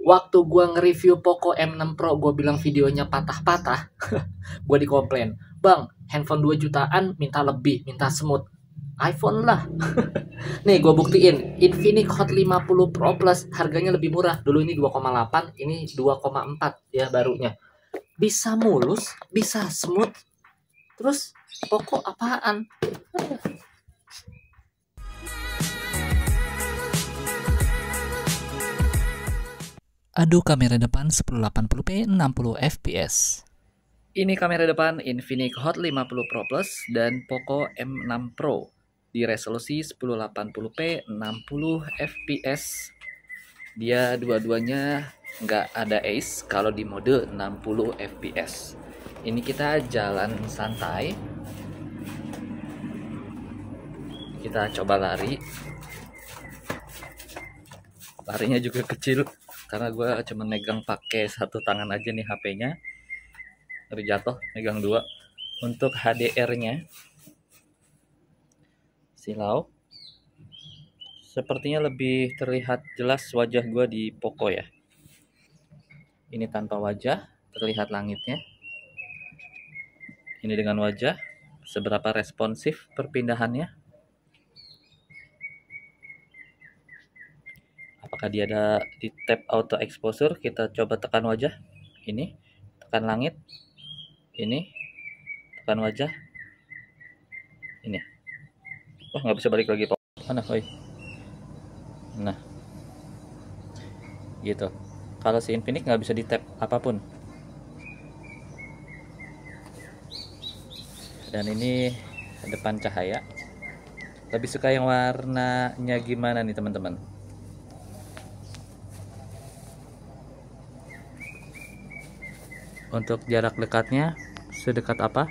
Waktu gua nge-review Poco M6 Pro, gua bilang videonya patah-patah, gua dikomplain, "Bang, handphone 2 jutaan minta lebih, minta smooth." iPhone lah. Nih gua buktiin, Infinix Hot 50 Pro Plus harganya lebih murah. Dulu ini 2,8, ini 2,4 ya barunya. Bisa mulus, bisa smooth. Terus Poco apaan? Aduh, kamera depan 1080p 60 fps. Ini kamera depan Infinix Hot 50 Pro Plus dan Poco M6 Pro di resolusi 1080p 60 fps. Dia dua-duanya nggak ada ace kalau di mode 60 fps. Ini kita jalan santai. Kita coba lari. Larinya juga kecil karena gue cuma megang pakai satu tangan aja nih HP-nya. Dari jatuh megang dua. Untuk HDR-nya silau. Sepertinya lebih terlihat jelas wajah gue di Poco ya. Ini tanpa wajah, terlihat langitnya. Ini dengan wajah, seberapa responsif perpindahannya. Apakah dia ada di tab auto exposure? Kita coba tekan wajah. Ini, tekan langit. Ini, tekan wajah. Ini. Wah, nggak bisa balik lagi, Pak. Mana, woi? Nah, gitu. Kalau si Infinix nggak bisa di tap apapun. Dan ini depan cahaya. Lebih suka yang warnanya gimana nih teman-teman? Untuk jarak dekatnya sedekat apa?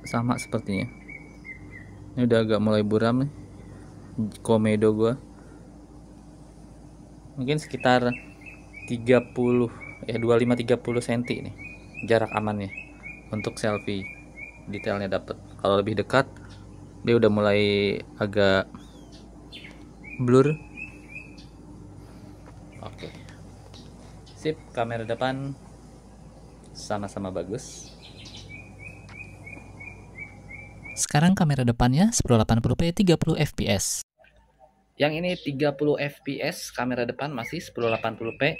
Sama sepertinya. Ini udah agak mulai buram nih komedo gua. Mungkin sekitar 30 25-30 cm nih jarak amannya untuk selfie. Detailnya dapet. Kalau lebih dekat dia udah mulai agak blur. Oke. Sip, kamera depan sama-sama bagus. Sekarang kamera depannya 1080p 30 fps. Yang ini 30 fps, kamera depan masih 1080p.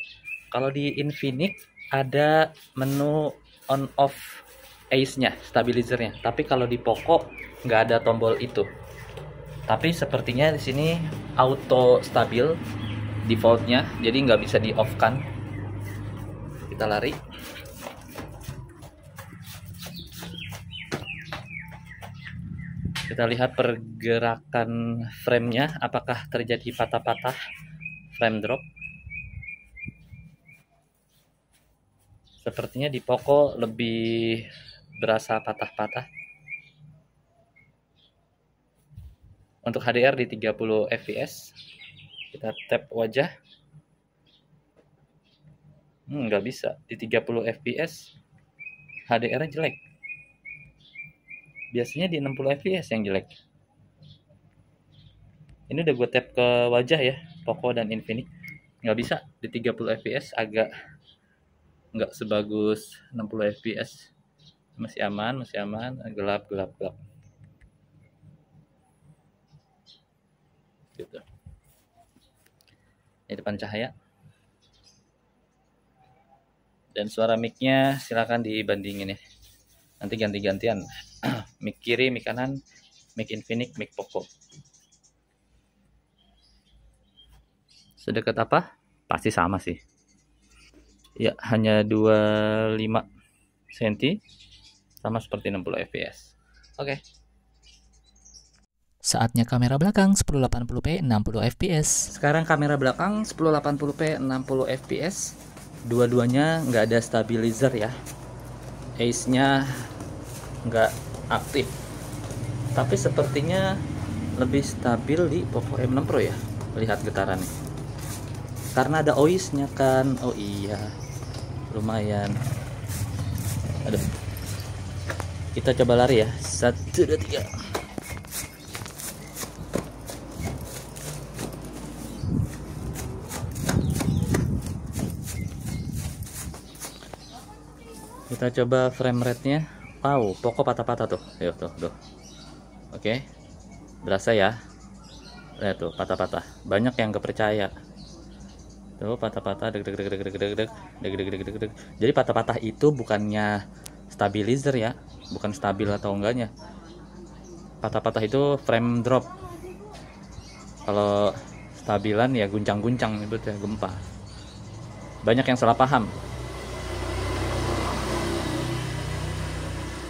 Kalau di Infinix ada menu on off ace-nya, stabilizernya. Tapi kalau di Poco nggak ada tombol itu. Tapi sepertinya di sini auto stabil defaultnya, jadi nggak bisa di off kan. Kita lari. Kita lihat pergerakan frame-nya, apakah terjadi patah-patah frame drop. Sepertinya di Poco lebih berasa patah-patah. Untuk HDR di 30 fps. Kita tap wajah. Nggak bisa. Di 30 fps HDR-nya jelek. Biasanya di 60 fps yang jelek. Ini udah gue tap ke wajah ya, Poco dan Infinix. Nggak bisa. Di 30 fps agak nggak sebagus 60 fps. Masih aman, gelap. Gitu. Ini depan cahaya. Dan suara mic-nya silakan dibandingin ya. Nanti ganti-gantian. Mic kiri, mic kanan, mic Infinix, mic Poco. Sedekat apa? Pasti sama sih. Ya, hanya 25 cm. Sama seperti 60 fps. Oke. Saatnya kamera belakang 1080p 60 fps. Sekarang kamera belakang 1080p 60 fps. Dua-duanya nggak ada stabilizer ya. Ace-nya nggak aktif. Tapi sepertinya lebih stabil di Poco M6 Pro ya. Lihat getarannya. karena ada OIS-nya kan. Oh iya, lumayan. Aduh, kita coba lari ya. 1, 2, 3. Kita coba frame rate-nya. Wow, pokok patah-patah tuh. Ayo tuh. Oke. Berasa ya. Lihat tuh, patah-patah. Banyak yang gak percaya. Tuh, patah-patah. Deg. Jadi patah-patah itu bukannya stabilizer ya. Bukan stabil atau enggaknya. Patah-patah itu frame drop. Kalau stabilan ya guncang-guncang ya, gempa. Banyak yang salah paham.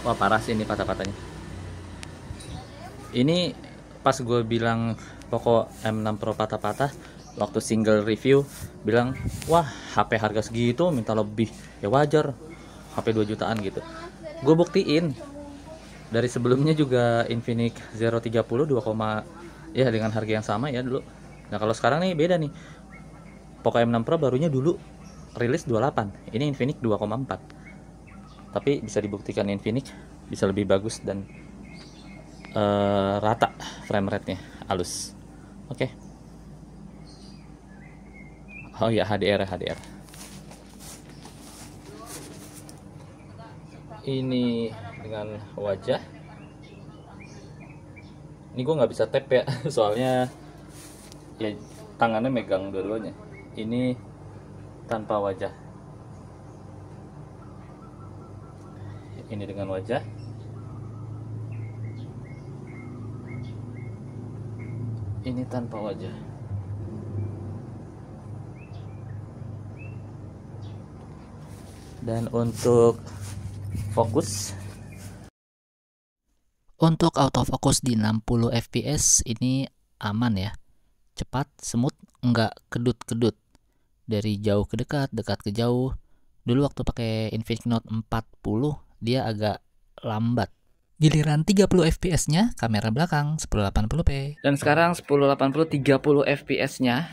Wah, parah sih ini patah-patahnya. Ini pas gue bilang Poco M6 Pro patah-patah, waktu single review bilang, wah HP harga segitu minta lebih. Ya wajar, HP 2 jutaan gitu. Gue buktiin dari sebelumnya juga Infinix Zero 30 ya dengan harga yang sama ya dulu. Nah kalau sekarang nih beda nih. Poco M6 Pro barunya dulu rilis 28, ini Infinix 2,4. Tapi bisa dibuktikan Infinix bisa lebih bagus dan rata frame rate-nya, halus. Oke. Oh ya, HDR. Ini dengan wajah. Ini gue nggak bisa tap ya, soalnya ya tangannya megang dua-duanya. Ini tanpa wajah. Ini dengan wajah. Ini tanpa wajah. Dan untuk fokus, Untuk autofocus di 60 fps ini aman ya. Cepat, smooth, nggak kedut-kedut. Dari jauh ke dekat, dekat ke jauh. Dulu waktu pakai Infinix Note 40 dia agak lambat. Giliran 30 fps-nya kamera belakang 1080p. dan sekarang 1080 30 fps-nya.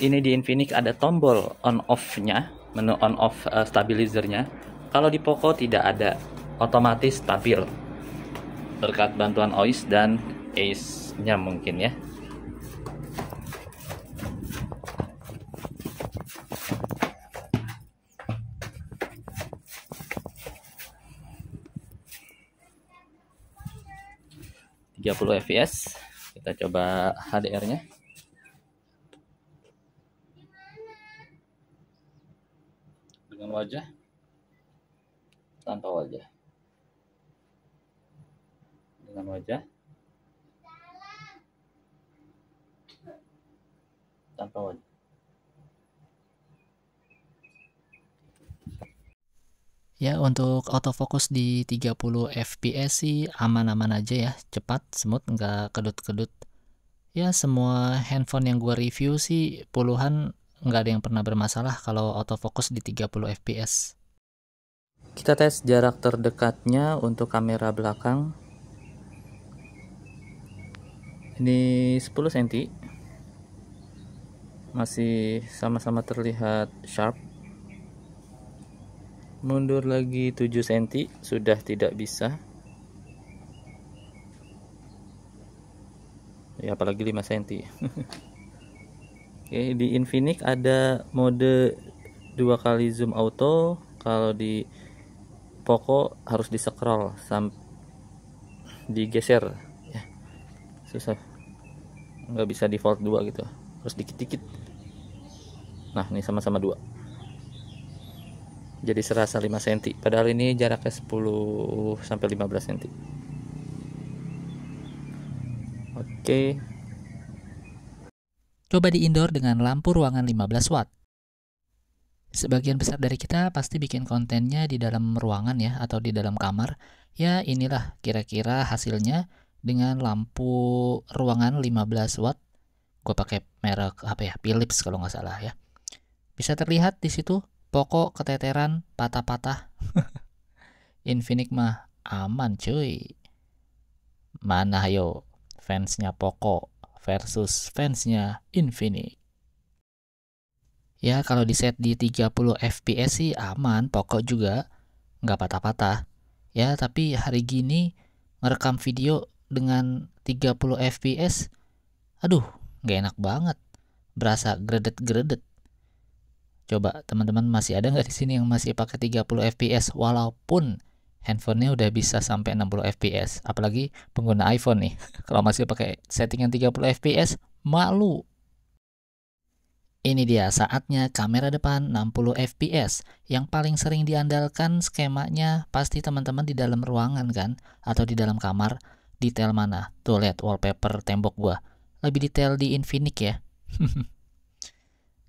Ini di Infinix ada tombol on off-nya, menu on off stabilizer-nya. Kalau di Poco tidak ada, otomatis stabil berkat bantuan OIS dan ACE-nya mungkin ya. ...30 fps. Kita coba HDR-nya. Dengan wajah, tanpa wajah. Dengan wajah, tanpa wajah. Ya, untuk autofocus di 30 fps sih aman-aman aja ya, cepat, smooth, nggak kedut-kedut. Ya, semua handphone yang gua review sih puluhan nggak ada yang pernah bermasalah kalau autofocus di 30 fps. Kita tes jarak terdekatnya untuk kamera belakang. Ini 10 cm. Masih sama-sama terlihat sharp. Mundur lagi 7 cm, sudah tidak bisa. Ya apalagi 5 cm. Oke, di Infinix ada mode 2 kali zoom auto. Kalau di Poco harus di scroll digeser ya. Susah. Nggak bisa default 2 gitu. Harus dikit-dikit. Nah, ini sama-sama 2. Jadi serasa 5 cm. Padahal ini jaraknya 10 sampai 15 cm. Oke. Coba di indoor dengan lampu ruangan 15 watt. Sebagian besar dari kita pasti bikin kontennya di dalam ruangan ya, atau di dalam kamar. Ya inilah kira-kira hasilnya dengan lampu ruangan 15 watt. Gue pakai merek apa ya, Philips kalau nggak salah ya. Bisa terlihat di situ Poco keteteran, patah-patah. Infinix mah aman cuy. Mana ayo fansnya Poco versus fansnya Infinix. Ya kalau di set di 30 fps sih aman, pokok juga nggak patah-patah. Ya tapi hari gini ngerekam video dengan 30 fps, aduh nggak enak banget, berasa gredet-gredet. Coba teman-teman masih ada nggak di sini yang masih pakai 30 fps walaupun handphonenya udah bisa sampai 60 fps, apalagi pengguna iPhone nih. Kalau masih pakai settingan 30 fps, malu. Ini dia saatnya kamera depan 60 fps. Yang paling sering diandalkan skemanya pasti teman-teman di dalam ruangan kan, atau di dalam kamar. Detail mana? Tuh lihat wallpaper tembok gua. Lebih detail di Infinix ya.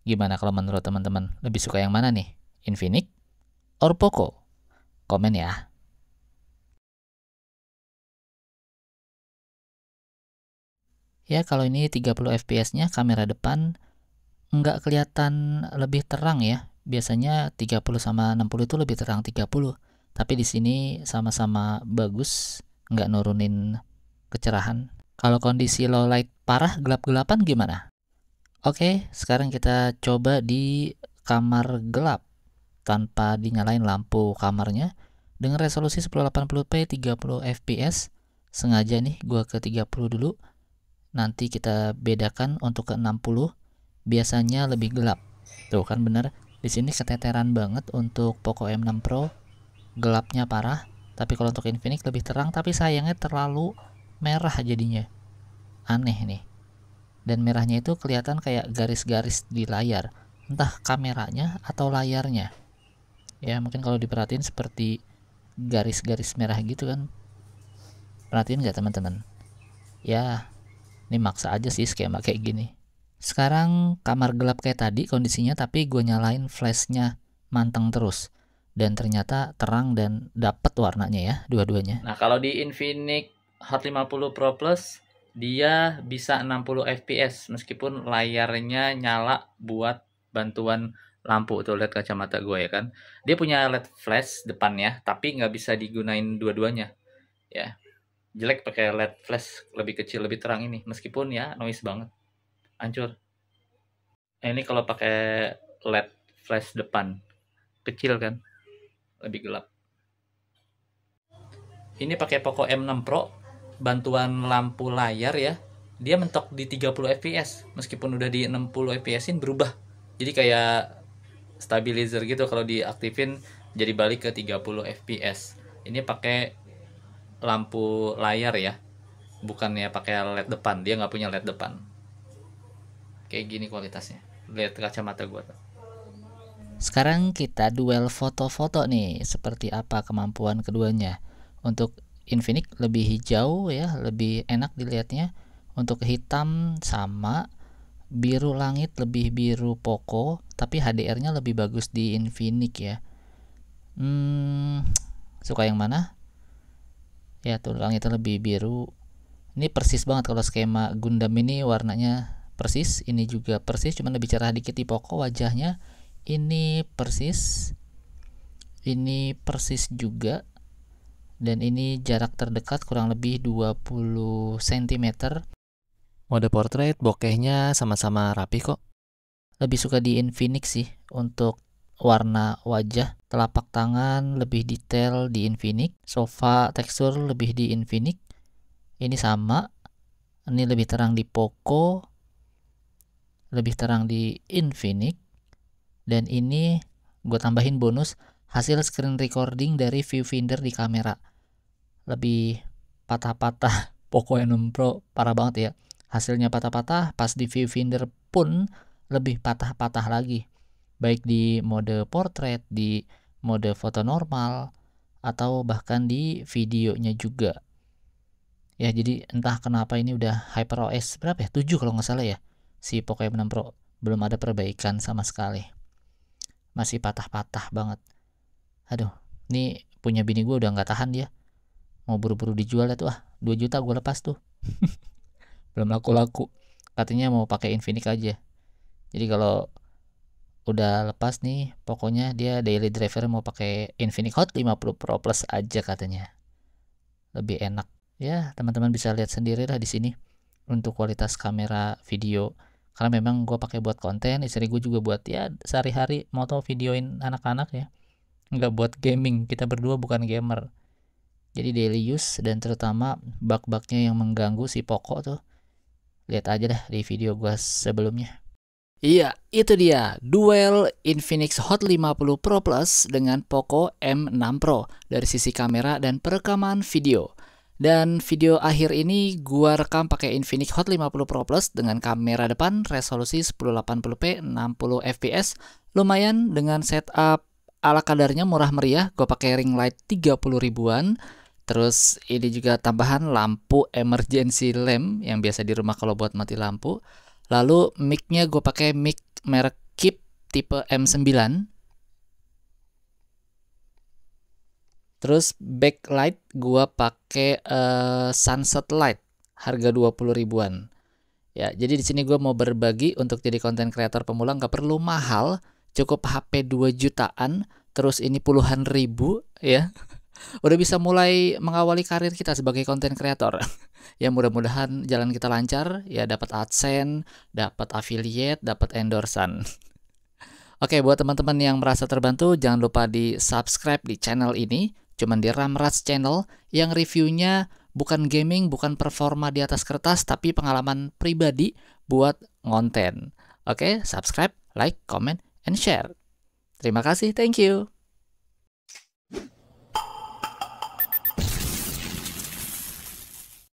Gimana kalau menurut teman-teman? Lebih suka yang mana nih? Infinix or Poco? Komen ya. Ya kalau ini 30 fps-nya kamera depan nggak kelihatan lebih terang ya. Biasanya 30 sama 60 itu lebih terang 30. Tapi di sini sama-sama bagus, nggak nurunin kecerahan. Kalau kondisi low light parah gelap-gelapan gimana? Oke, sekarang kita coba di kamar gelap tanpa dinyalain lampu kamarnya dengan resolusi 1080p 30 fps. Sengaja nih gua ke 30 dulu. Nanti kita bedakan untuk ke 60. Biasanya lebih gelap. Tuh kan bener, di sini keteteran banget untuk Poco M6 Pro, gelapnya parah. Tapi kalau untuk Infinix lebih terang, tapi sayangnya terlalu merah jadinya. Aneh nih. Dan merahnya itu kelihatan kayak garis-garis di layar, entah kameranya atau layarnya. Ya mungkin kalau diperhatiin seperti garis-garis merah gitu kan. Perhatiin nggak teman-teman? Ya, ini maksa aja sih skema kayak gini. Sekarang kamar gelap kayak tadi kondisinya, tapi gue nyalain flashnya manteng terus. Dan ternyata terang dan dapet warnanya ya, dua-duanya. Nah, kalau di Infinix Hot 50 Pro Plus, dia bisa 60 fps meskipun layarnya nyala buat bantuan lampu. Tuh lihat kacamata gue ya kan. Dia punya LED flash depannya, tapi nggak bisa digunain dua-duanya. Ya, jelek pakai LED flash lebih kecil, lebih terang ini. Meskipun ya noise banget. Hancur. Ini kalau pakai LED flash depan kecil kan, lebih gelap. Ini pakai Poco M6 Pro, bantuan lampu layar ya, dia mentok di 30 fps meskipun udah di 60 fps-in berubah. Jadi kayak stabilizer gitu, kalau diaktifin jadi balik ke 30 fps. Ini pakai lampu layar ya, bukannya pakai LED depan. Dia nggak punya LED depan. Kayak gini kualitasnya. Lihat kacamata gua tuh. Sekarang kita duel foto-foto nih, seperti apa kemampuan keduanya. Untuk Infinix lebih hijau ya, lebih enak dilihatnya. Untuk hitam sama, biru langit lebih biru Poco, tapi HDR-nya lebih bagus di Infinix ya. Suka yang mana? Ya tuh langitnya lebih biru. Ini persis banget, kalau skema Gundam ini warnanya persis, ini juga persis, cuman lebih cerah dikit di Poco wajahnya. Ini persis, ini persis juga, dan ini jarak terdekat kurang lebih 20 cm. Mode portrait bokehnya sama-sama rapi kok. Lebih suka di Infinix sih untuk warna wajah. Telapak tangan lebih detail di Infinix, sofa tekstur lebih di Infinix. Ini sama, ini lebih terang di Poco, lebih terang di Infinix. Dan ini gue tambahin bonus hasil screen recording dari viewfinder di kamera. Lebih patah-patah Poco M6 Pro, parah banget ya. Hasilnya patah-patah, pas di viewfinder pun lebih patah-patah lagi. Baik di mode portrait, di mode foto normal, atau bahkan di videonya juga. Ya jadi entah kenapa ini udah HyperOS berapa ya? 7 kalau nggak salah ya. Si Poco M6 Pro belum ada perbaikan sama sekali. Masih patah-patah banget. Aduh, ini punya bini gue udah nggak tahan dia. Mau buru-buru dijual ya tuh, 2 juta gue lepas tuh. Belum laku-laku. Katanya mau pakai Infinix aja. Jadi kalau udah lepas nih, pokoknya dia daily driver mau pakai Infinix Hot 50 Pro Plus aja katanya. Lebih enak. Ya, teman-teman bisa lihat sendiri lah di sini untuk kualitas kamera video karena memang gue pakai buat konten, istri gue juga buat ya sehari-hari moto videoin anak-anak ya, nggak buat gaming. Kita berdua bukan gamer, jadi daily use. Dan terutama bug-bugnya yang mengganggu si Poco tuh, lihat aja dah di video gue sebelumnya. Iya, itu dia duel Infinix Hot 50 Pro Plus dengan Poco M6 Pro dari sisi kamera dan perekaman video. Dan video akhir ini gua rekam pakai Infinix Hot 50 Pro Plus dengan kamera depan resolusi 1080p 60 fps. Lumayan dengan setup ala kadarnya, murah meriah. Gua pakai ring light 30 ribuan. Terus ini juga tambahan lampu emergency lamp yang biasa di rumah kalau buat mati lampu. Lalu mic-nya gue pakai mic merek Keep tipe M9. Terus backlight gue pakai sunset light harga 20 ribuan. Ya, jadi di sini gue mau berbagi untuk jadi konten kreator pemula, nggak perlu mahal, cukup HP 2 jutaan, terus ini puluhan ribu ya. Udah bisa mulai mengawali karir kita sebagai konten kreator. Ya mudah-mudahan jalan kita lancar, ya dapat AdSense, dapat affiliate, dapat endorsan. Oke, buat teman-teman yang merasa terbantu, jangan lupa di subscribe di channel ini. Cuman di Ramrats Channel yang reviewnya bukan gaming, bukan performa di atas kertas, tapi pengalaman pribadi buat ngonten. Oke, subscribe, like, comment, and share. Terima kasih, thank you.